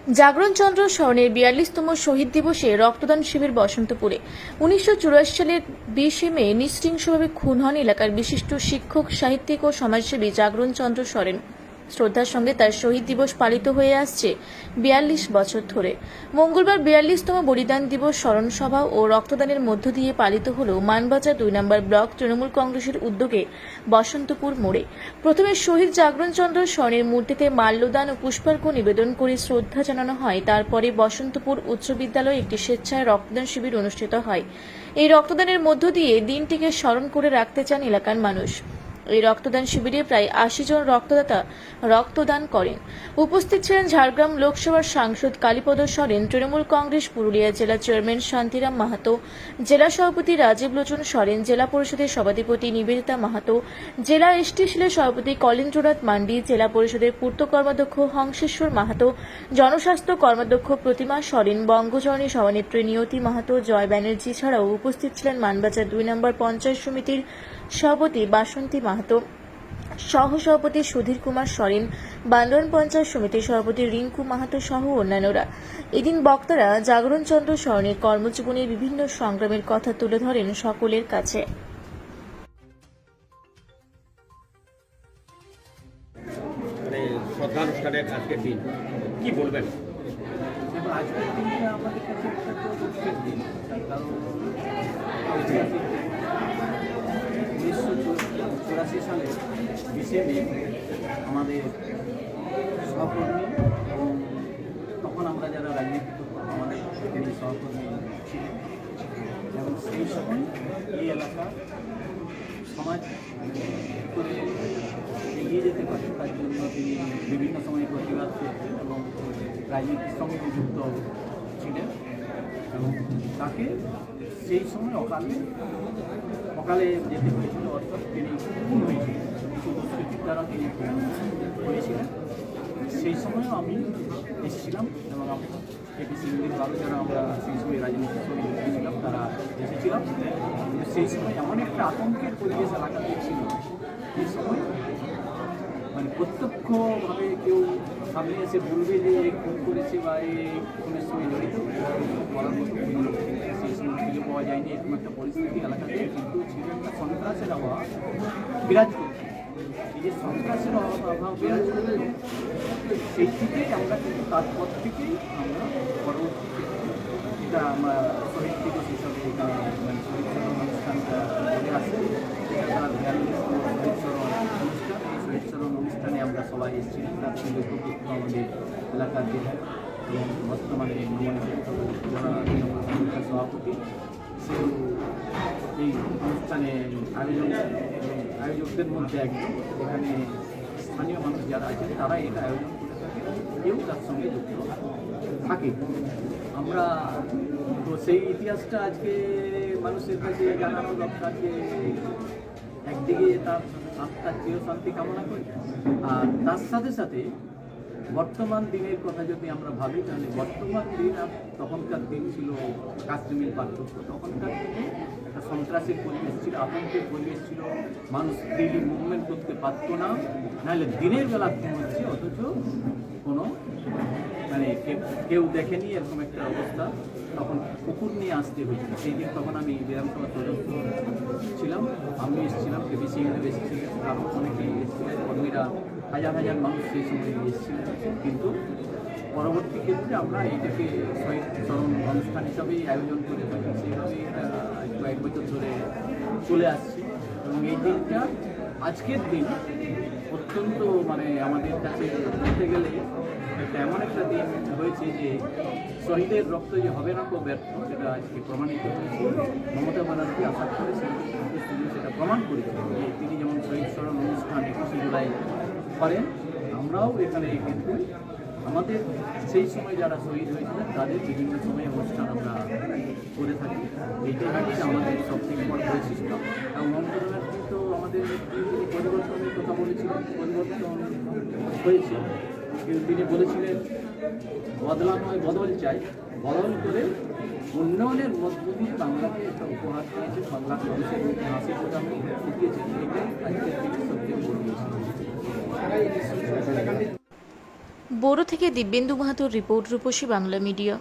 জাগরণচন্দ্র স্মরণের ৪২তম শহীদ দিবসে রক্তদান শিবির বসন্তপুরে। ১৯৮৪ সালের ২০ মে নৃশংসভাবে খুন হন এলাকার বিশিষ্ট শিক্ষক, সাহিত্যিক ও সমাজসেবী জাগরণচন্দ্র সরেন। শ্রদ্ধার সঙ্গে তার শহীদ দিবস পালিত হয়ে আসছে ৪২ বছর ধরে। মঙ্গলবার ৪২তম বলিদান দিবস স্মরণ সভা ও রক্তদানের মধ্য দিয়ে পালিত হল মানবাজার ২ নম্বর ব্লক তৃণমূল কংগ্রেসের উদ্যোগে বসন্তপুর মোড়ে। প্রথমে শহীদ জাগরণচন্দ্র স্মরণের মূর্তিতে মাল্যদান ও পুষ্পার্ঘ্য নিবেদন করে শ্রদ্ধা জানানো হয়। তারপরে বসন্তপুর উচ্চ বিদ্যালয়ে একটি স্বেচ্ছায় রক্তদান শিবির অনুষ্ঠিত হয়। এই রক্তদানের মধ্য দিয়ে দিনটিকে স্মরণ করে রাখতে চান এলাকার মানুষ। এই রক্তদান শিবিরে প্রায় ৮০ জন রক্তদাতা রক্তদান করেন। উপস্থিত ছিলেন ঝাড়গ্রাম লোকসভার সাংসদ কালীপদ সরেন, তৃণমূল কংগ্রেস পুরুলিয়া জেলা চেয়ারম্যান শান্তিরাম মাহাতো, জেলা সভাপতি রাজীব লোচন সরেন, জেলা পরিষদের সভাধিপতি নিবেদিতা মাহাতো, জেলা এসটি সেলের সভাপতি কলেন্দ্রনাথ মান্ডি, জেলা পরিষদের পূর্ত কর্মাধ্যক্ষ হংসেশ্বর মাহাতো, জনস্বাস্থ্য কর্মাধ্যক্ষ প্রতিমা সরেন, বঙ্গজননী সভানেত্রী নিয়তি মাহাতো, জয় ব্যানার্জি ছাড়াও উপস্থিত ছিলেন মানবাজার ২ নম্বর পঞ্চায়েত সমিতির সভাপতি বাসন্তী মাহাতো, সহসভাপতি সুধীর কুমার সরেন, বান্দোয়ান পঞ্চায়েত সমিতির সভাপতি রিঙ্কু মাহাতো সহ অন্যান্যরা। এদিন বক্তারা জাগরণচন্দ্র স্মরণের কর্মজীবনের বিভিন্ন সংগ্রামের কথা তুলে ধরেন সকলের কাছে। শ্রদ্ধানুষ্ঠানের আজকের দিন কি বলবেন? আজকের দিনটা আমাদের কাছে একটা তো দুঃখের দিন, তার কারণ ঐতিহাসিক ১৯৮৪ সালে ২০ মে আমাদের সহকর্মী এবং তখন আমরা যারা রাজনীতি করতাম আমাদের তিনি সহকর্মী ছিলেন এবং সেই সময় এই এলাকার সমাজ করে এগিয়ে যেতে পারে তার জন্য তিনি বিভিন্ন সময় প্রতিবাদ করতেন এবং রাজনীতির সঙ্গে যুক্ত ছিলেন এবং তাকে সেই সময় অকালে যেতে হয়েছিল, অর্থাৎ তিনি খুন হয়েছিলেন, কিছু দুষ্কৃতির দ্বারা তিনি হয়েছিলেন। সেই সময়ও আমি এসেছিলাম এবং এটি সিঙ্গির আলোচনা আমরা সেই সময় রাজনীতির সঙ্গে যুক্ত ছিলাম, তারা এসেছিলাম। কিন্তু সেই সময় এমন একটা আতঙ্কের পরিবেশ এলাকাতে ছিল, এই সময় মানে প্রত্যক্ষভাবে কেউ সামনে এসে বলবে যে খুন করেছে বা এই খুনের সঙ্গে জড়িত বলার মতো সেই সময় খুঁজে পাওয়া যায়নি। এরকম একটা পরিস্থিতি এলাকাতে কিন্তু ছিল, একটা সন্ত্রাসের অভাব বিরাজ করছে। এই যে সন্ত্রাসের অভাব বিরাজ করলে সেই থেকেই আমরা কিন্তু তারপর থেকেই আমরা পরবর্তীতে যেটা আমরা শহীদ দিবস হিসাবে মানে শহীদ স্মরণ অনুষ্ঠানটা বলে আসছে, তার ৪২তম শহীদ স্মরণ অনুষ্ঠান। এই শহীদ স্মরণ অনুষ্ঠানে আমরা সবাই এসেছিলাম, তার সঙ্গে উপযুক্ত আমাদের এলাকার বিধায়ক এবং বর্তমানে নমনীয় তৃণমূল কংগ্রেসের সভাপতি, সেও এই অনুষ্ঠানে আয়োজকদের মধ্যে একজন। এখানে স্থানীয় মানুষ যারা আছেন তারা এটা আয়োজন করে থাকে, কেউ তার সঙ্গে যুক্ত থাকে। আমরা তো সেই ইতিহাসটা আজকে মানুষের কাছে জানানো দরকার যে একদিকে তার আত্মার চিরশান্তি কামনা করি, আর তার সাথে সাথে বর্তমান দিনের কথা যদি আমরা ভাবি তাহলে বর্তমান দিন আর তখনকার দিন ছিল কাশ্মীর পার্থক্য। তখনকার দিনে একটা সন্ত্রাসের পরিবেশ ছিল, আতঙ্কের পরিবেশ ছিল, মানুষ ফ্রিলি মুভমেন্ট করতে পারতো না, নাহলে দিনের বেলা খুন হচ্ছে অথচ কোনো মানে কেউ দেখেনি, এরকম একটা অবস্থা। তখন কুকুর নিয়ে আসতে হয়েছিল সেই দিন। তখন আমি বিধানসভা সদস্য ছিলাম, আমি এসেছিলাম, কেবিসি এসেছিলেন, আরও অনেকেই এসেছিলেন, কর্মীরা হাজার হাজার মানুষ সেই সময় এসেছিলেন। কিন্তু পরবর্তী ক্ষেত্রে আমরা এইটাকে শহীদ স্মরণ অনুষ্ঠান হিসাবেই আয়োজন করে থাকি, সেইভাবেই কয়েক বছর ধরে চলে আসছি। এবং এই দিনটা আজকের দিন অত্যন্ত মানে আমাদের কাছে বলতে গেলে এটা এমন একটা দিন হয়েছে যে শহীদের রক্ত যে হবে না কেউ ব্যর্থ, সেটা আজকে প্রমাণিত হয়েছে। মমতা ব্যানার্জি আশা করে সেটা প্রমাণ করেছে যে তিনি যেমন শহীদ স্মরণ অনুষ্ঠান ২১শে জুলাই করেন, আমরাও এখানে কিন্তু আমাদের সেই সময় যারা শহীদ হয়েছিলেন তাদের বিভিন্ন সময়ে অনুষ্ঠান আমরা করে থাকি। এইটাই হচ্ছে আমাদের সবথেকে বড় বৈশিষ্ট্য। এবং মমতা ব্যানার্জি তো আমাদের পরিবর্তনের কথা বলেছিলেন, পরিবর্তন হয়েছে, কিন্তু তিনি বলেছিলেন বদল চাই, বদল করে উন্নয়নের মধ্য দিয়ে বাংলাকে একটা উপহার দিয়েছে, বাংলার মানুষের মধ্যে হাসি ফোটানো শিখিয়েছেন। এটাই আজকের দিনে সবচেয়ে বড় বিষয়। বোরো থেকে দিব্যেন্দু মাহাতোর রিপোর্ট, রূপসী বাংলা মিডিয়া।